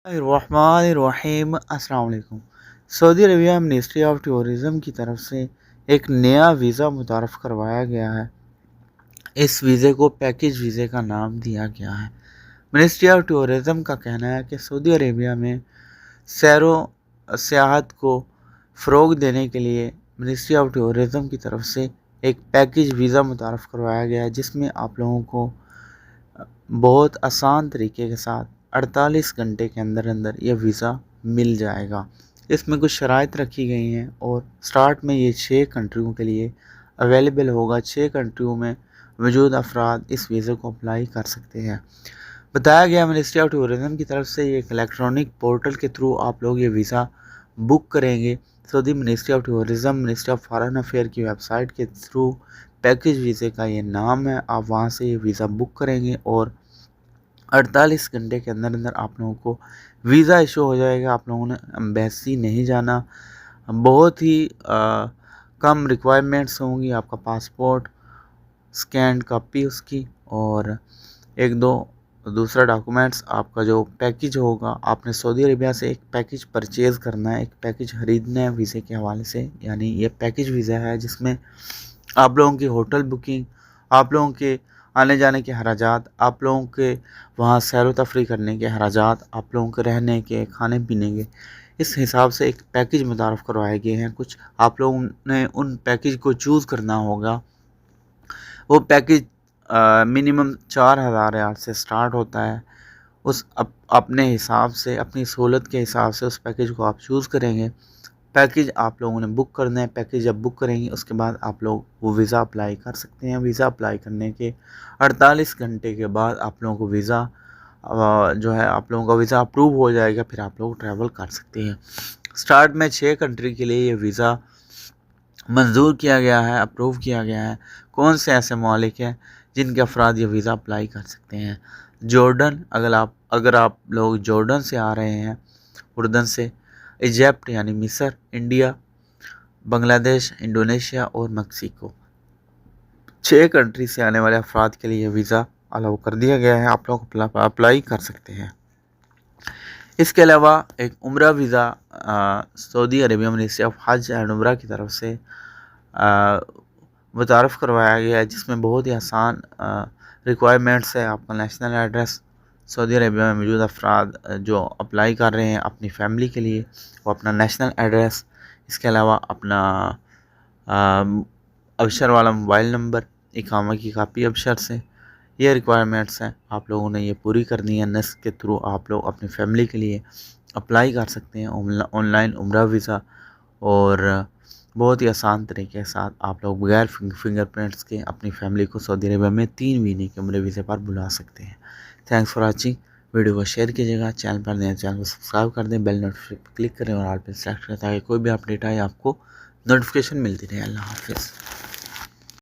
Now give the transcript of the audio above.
रहमान अस्सलाम वालेकुम। Saudi Arabia ministry of tourism की तरफ से एक नया वीज़ा मुतारफ़ करवाया गया है। इस वीज़े को पैकेज वीज़े का नाम दिया गया है। मिनिस्ट्री ऑफ टूरिज़्म का कहना है कि सऊदी अरेबिया में सैरो सियाहत को फ़रोग़ देने के लिए मिनिस्ट्री ऑफ टूरिज़्म की तरफ से एक पैकेज वीज़ा मुतारफ़ करवाया गया है, जिसमें आप लोगों को बहुत आसान तरीके के साथ 48 घंटे के अंदर अंदर ये वीज़ा मिल जाएगा। इसमें कुछ शराइत रखी गई हैं और स्टार्ट में ये 6 कंट्रियों के लिए अवेलेबल होगा। 6 कंट्रियों में मौजूद अफराद इस वीज़े को अप्लाई कर सकते हैं। बताया गया मिनिस्ट्री ऑफ टूरिज़्म की तरफ से ये एक इलेक्ट्रॉनिक पोर्टल के थ्रू आप लोग ये वीज़ा बुक करेंगे। Saudi ministry of tourism ministry of foreign affair की वेबसाइट के थ्रू पैकेज वीज़े का ये नाम है। आप वहाँ से ये वीज़ा बुक करेंगे और 48 घंटे के अंदर अंदर आप लोगों को वीज़ा इशू हो जाएगा। आप लोगों ने एम्बेसी नहीं जाना। बहुत ही कम रिक्वायरमेंट्स होंगी। आपका पासपोर्ट, स्कैन कॉपी उसकी और एक दो दूसरा डॉक्यूमेंट्स। आपका जो पैकेज होगा, आपने सऊदी अरेबिया से एक पैकेज परचेज़ करना है, एक पैकेज ख़रीदना है वीज़े के हवाले से। यानी ये पैकेज वीज़ा है जिसमें आप लोगों की होटल बुकिंग, आप लोगों के आने जाने के खर्चात, आप लोगों के वहाँ सैर व तफरीह करने के खर्चात, आप लोगों के रहने के, खाने पीने के, इस हिसाब से एक पैकेज मुतारफ़ करवाए गए हैं। कुछ आप लोगों ने उन पैकेज को चूज़ करना होगा। वो पैकेज मिनिमम 4000 रियाल से स्टार्ट होता है। उस अपने हिसाब से, अपनी सहूलत के हिसाब से उस पैकेज को आप चूज़ करेंगे। पैकेज आप लोगों ने बुक करना है। पैकेज जब बुक करेंगे उसके बाद आप लोग वो वीज़ा अप्लाई कर सकते हैं। वीज़ा अप्लाई करने के 48 घंटे के बाद आप लोगों को वीज़ा जो है आप लोगों का वीज़ा अप्रूव हो जाएगा। फिर आप लोग ट्रैवल कर सकते हैं। स्टार्ट में 6 कंट्री के लिए ये वीज़ा मंजूर किया गया है, अप्रूव किया गया है। कौन से ऐसे ममालिक हैं जिनके अफराद ये वीज़ा अप्लाई कर सकते हैं? जॉर्डन, अगर आप लोग जॉर्डन से आ रहे हैं, उर्दन से, इजिप्ट यानी मिस्र, इंडिया, बांग्लादेश, इंडोनेशिया और मेक्सिको, 6 कंट्री से आने वाले अफराद के लिए वीज़ा अलाउ कर दिया गया है। आप लोग अप्लाई कर सकते हैं। इसके अलावा एक उम्रा visa Saudi Arabia ministry of हज एंड उम्रा की तरफ से मुतारफ़ करवाया गया है, जिसमें बहुत ही आसान रिक्वायरमेंट्स है। आपका नेशनल एड्रेस, सऊदी अरेबिया में मौजूद अफराद जो अप्लाई कर रहे हैं अपनी फ़ैमिली के लिए, वो अपना नेशनल एड्रेस, इसके अलावा अपना अबशर वाला मोबाइल नंबर, इकामा की कापी अबशर से, ये रिक्वायरमेंट्स हैं। आप लोगों ने ये पूरी करनी है। नस्क के थ्रू आप लोग अपनी फ़ैमिली के लिए अप्लाई कर सकते हैं ऑनलाइन उम्रा वीज़ा, और बहुत ही आसान तरीके के साथ आप लोग बगैर फिंगरप्रिंट्स के अपनी फ़ैमिली को सऊदी अरेबिया में 3 महीने के उम्र वीज़े पर बुला सकते हैं। Thanks for watching. वीडियो को शेयर कीजिएगा, चैनल पर नए चैनल को सब्सक्राइब कर दें, बेल नोटिफिकेशन पर क्लिक करें और ऑल पे सेलेक्ट करें ताकि कोई भी अपडेट आए आपको नोटिफिकेशन मिलती रहे। अल्लाह हाफ़िज़।